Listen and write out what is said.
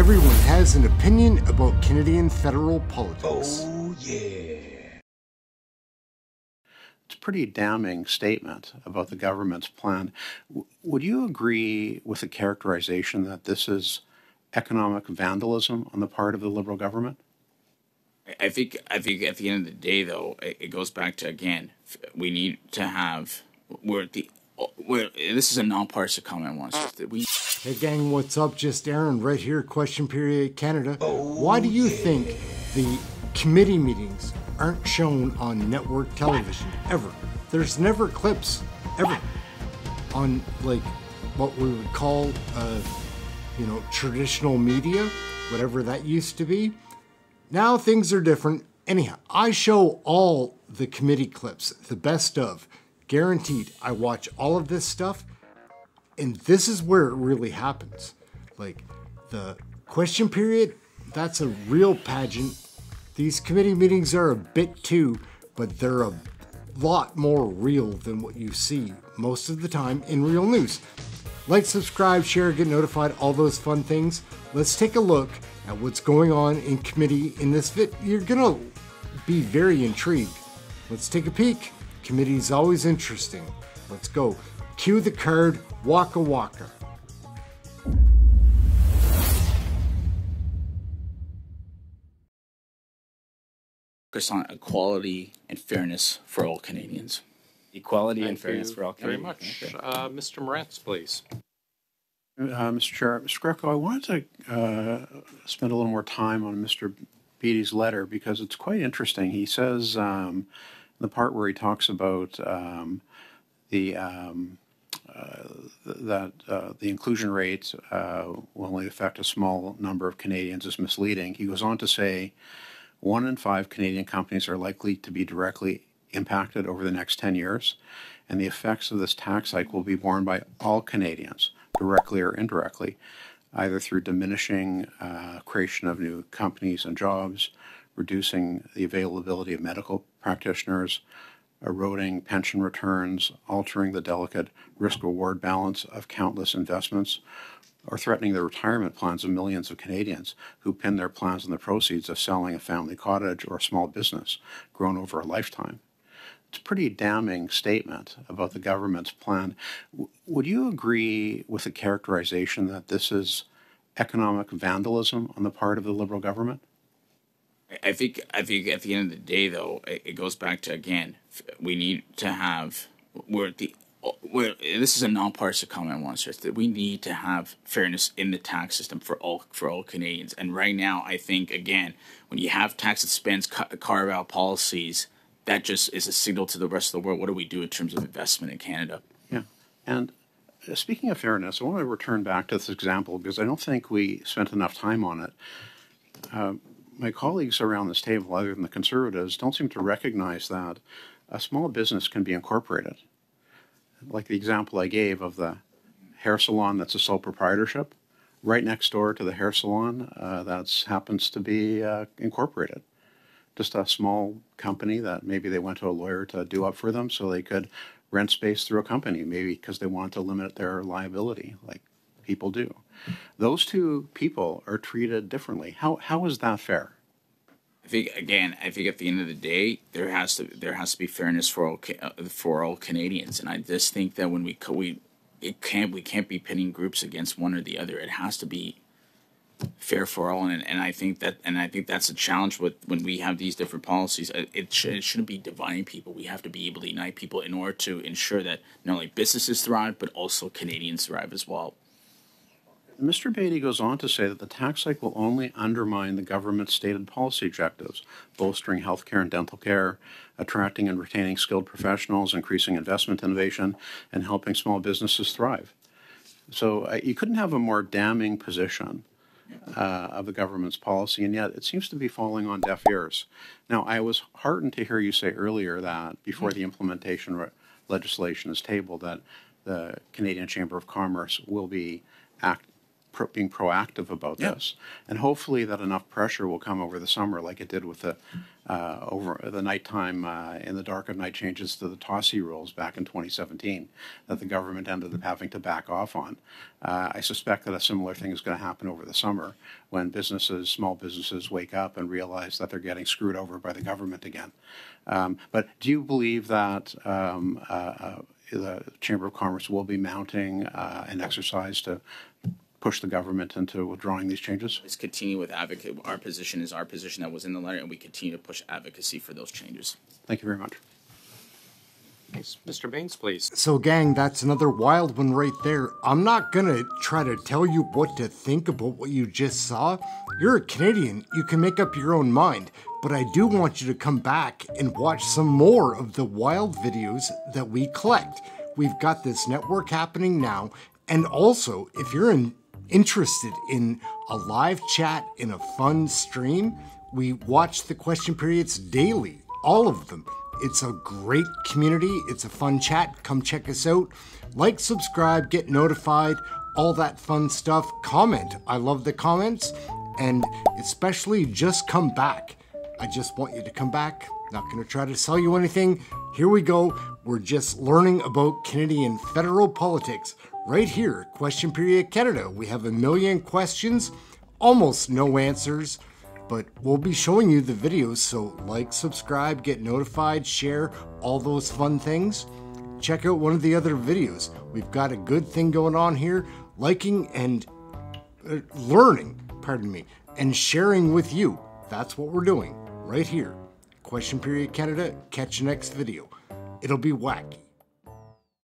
Everyone has an opinion about Canadian federal politics. Oh, yeah. It's a pretty damning statement about the government's plan. Would you agree with the characterization that this is economic vandalism on the part of the Liberal government? I think at the end of the day, though, it goes back to, again, we need to have, this is a non-partisan comment once. Hey gang, what's up? Just Aaron right here, Question Period Canada. Why do you think the committee meetings aren't shown on network television ever? There's never clips ever on like what we would call traditional media, whatever that used to be. Now things are different. Anyhow, I show all the committee clips, the best of, guaranteed. I watch all of this stuff, and this is where it really happens. Like the question period, that's a real pageant. These committee meetings are a bit too, but they're a lot more real than what you see most of the time in real news. Like, subscribe, share, get notified, all those fun things. Let's take a look at what's going on in committee in this vid. You're gonna be very intrigued. Let's take a peek. Committee's always interesting. Let's go. Cue the card, Waka Waka. Focus on equality and fairness for all Canadians. Equality and fairness for all very Canadians. much. Mr. Morantz, please. Mr. Chair, Mr. Greco, I wanted to spend a little more time on Mr. Beatty's letter because it's quite interesting. He says the part where he talks about the inclusion rate will only affect a small number of Canadians is misleading. He goes on to say 1 in 5 Canadian companies are likely to be directly impacted over the next 10 years, and the effects of this tax hike will be borne by all Canadians, directly or indirectly, either through diminishing creation of new companies and jobs, reducing the availability of medical practitioners, eroding pension returns, altering the delicate risk-reward balance of countless investments, or threatening the retirement plans of millions of Canadians who pin their plans on the proceeds of selling a family cottage or a small business grown over a lifetime. It's a pretty damning statement about the government's plan. Would you agree with the characterization that this is economic vandalism on the part of the Liberal government? I think at the end of the day, though, it goes back to, again, we need to have, this is a non-partisan comment once, that we need to have fairness in the tax system for all Canadians. And right now, I think, again, when you have tax expense carve-out policies, that just is a signal to the rest of the world. What do we do in terms of investment in Canada? Yeah. And speaking of fairness, I want to return back to this example because I don't think we spent enough time on it. My colleagues around this table, other than the Conservatives, don't seem to recognize that a small business can be incorporated. Like the example I gave of the hair salon that's a sole proprietorship, right next door to the hair salon that happens to be incorporated. Just a small company that maybe they went to a lawyer to do up for them so they could rent space through a company, maybe because they wanted to limit their liability like people do. Those two people are treated differently. How is that fair? I think at the end of the day, there has to be fairness for all Canadians, and I just think that when we can't be pitting groups against one or the other. It has to be fair for all, and I think that's a challenge when we have these different policies. It shouldn't be dividing people. We have to be able to unite people in order to ensure that not only businesses thrive but also Canadians thrive as well. Mr. Beatty goes on to say that the tax hike will only undermine the government's stated policy objectives, bolstering healthcare and dental care, attracting and retaining skilled professionals, increasing investment innovation, and helping small businesses thrive. So you couldn't have a more damning position of the government's policy, and yet it seems to be falling on deaf ears. Now, I was heartened to hear you say earlier that before the implementation legislation is tabled, that the Canadian Chamber of Commerce will be being proactive about this, and hopefully that enough pressure will come over the summer, like it did with the over the nighttime in the dark of night changes to the TOSI rules back in 2017 that the government ended up having to back off on. I suspect that a similar thing is going to happen over the summer when businesses, small businesses, wake up and realize that they're getting screwed over by the government again. But do you believe that the Chamber of Commerce will be mounting an exercise to push the government into withdrawing these changes? Let's continue with advocate. Our position is our position that was in the letter, and we continue to push advocacy for those changes. Thank you very much. Thanks. Mr. Baines, please. So gang, that's another wild one right there. I'm not gonna try to tell you what to think about what you just saw. You're a Canadian, you can make up your own mind, but I do want you to come back and watch some more of the wild videos that we collect. We've got this network happening now, and also if you're interested in a live chat in a fun stream, we watch the question periods daily, all of them. It's a great community. It's a fun chat. Come check us out. Like, subscribe, get notified, all that fun stuff. Comment. I love the comments. And especially just come back. I just want you to come back. Not going to try to sell you anything. Here we go. We're just learning about Canadian federal politics right here. Question Period Canada. We have 1 million questions, almost no answers. But we'll be showing you the videos, so like, subscribe, get notified, share, all those fun things. Check out one of the other videos. We've got a good thing going on here, liking and learning, and sharing with you. That's what we're doing right here. Question Period Canada. Catch you next video. It'll be wacky.